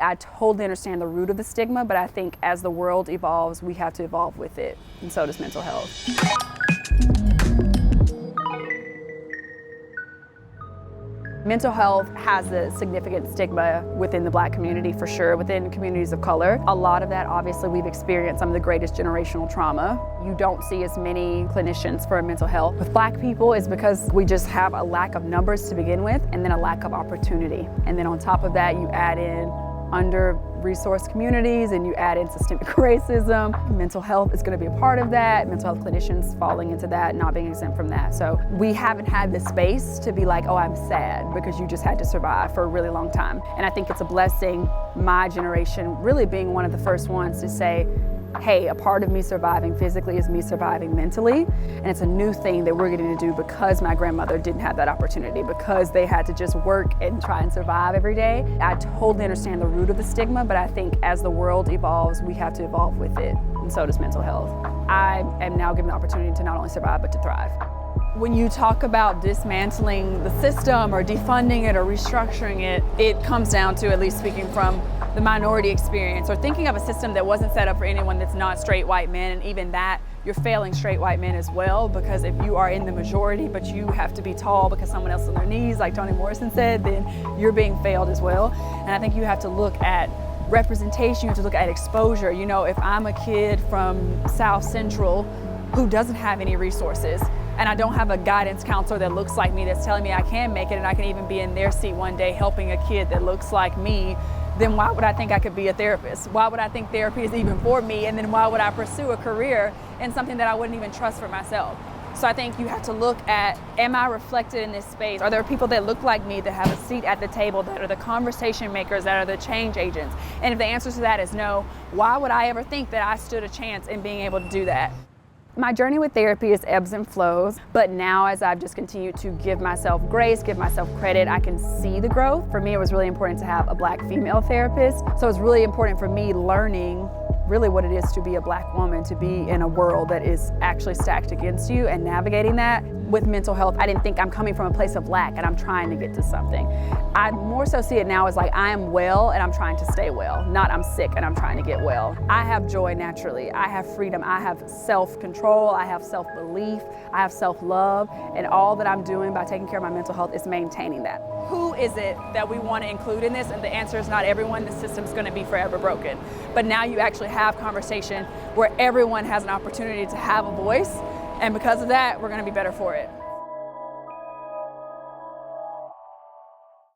I totally understand the root of the stigma, but I think as the world evolves, we have to evolve with it, and so does mental health. Mental health has a significant stigma within the Black community, for sure, within communities of color. A lot of that, obviously, we've experienced some of the greatest generational trauma. You don't see as many clinicians for mental health. With Black people, it's because we just have a lack of numbers to begin with, and then a lack of opportunity. And then on top of that, you add in under-resourced communities, and you add in systemic racism. Mental health is going to be a part of that. Mental health clinicians falling into that, not being exempt from that. So we haven't had the space to be like, oh, I'm sad, because you just had to survive for a really long time. And I think it's a blessing, my generation really being one of the first ones to say, hey, a part of me surviving physically is me surviving mentally. And it's a new thing that we're getting to do because my grandmother didn't have that opportunity, because they had to just work and try and survive every day. I totally understand the root of the stigma, but I think as the world evolves, we have to evolve with it, and so does mental health. I am now given the opportunity to not only survive, but to thrive. When you talk about dismantling the system or defunding it or restructuring it, it comes down to, at least speaking from the minority experience, or thinking of a system that wasn't set up for anyone that's not straight white men, and even that, you're failing straight white men as well, because if you are in the majority but you have to be tall because someone else on their knees, like Toni Morrison said, then you're being failed as well. And I think you have to look at representation, you have to look at exposure. You know, if I'm a kid from South Central who doesn't have any resources, and I don't have a guidance counselor that looks like me that's telling me I can make it and I can even be in their seat one day helping a kid that looks like me, then why would I think I could be a therapist? Why would I think therapy is even for me? And then why would I pursue a career in something that I wouldn't even trust for myself? So I think you have to look at, am I reflected in this space? Are there people that look like me that have a seat at the table, that are the conversation makers, that are the change agents? And if the answer to that is no, why would I ever think that I stood a chance in being able to do that? My journey with therapy is ebbs and flows, but now as I've just continued to give myself grace, give myself credit, I can see the growth. For me, it was really important to have a Black female therapist. So it's really important for me learning really what it is to be a Black woman, to be in a world that is actually stacked against you, and navigating that. With mental health, I didn't think I'm coming from a place of lack and I'm trying to get to something. I more so see it now as like I am well and I'm trying to stay well, not I'm sick and I'm trying to get well. I have joy naturally, I have freedom, I have self-control, I have self-belief, I have self-love, and all that I'm doing by taking care of my mental health is maintaining that. Who is it that we want to include in this? And the answer is not everyone. The system's going to be forever broken. But now you actually have conversation where everyone has an opportunity to have a voice, and because of that, we're going to be better for it.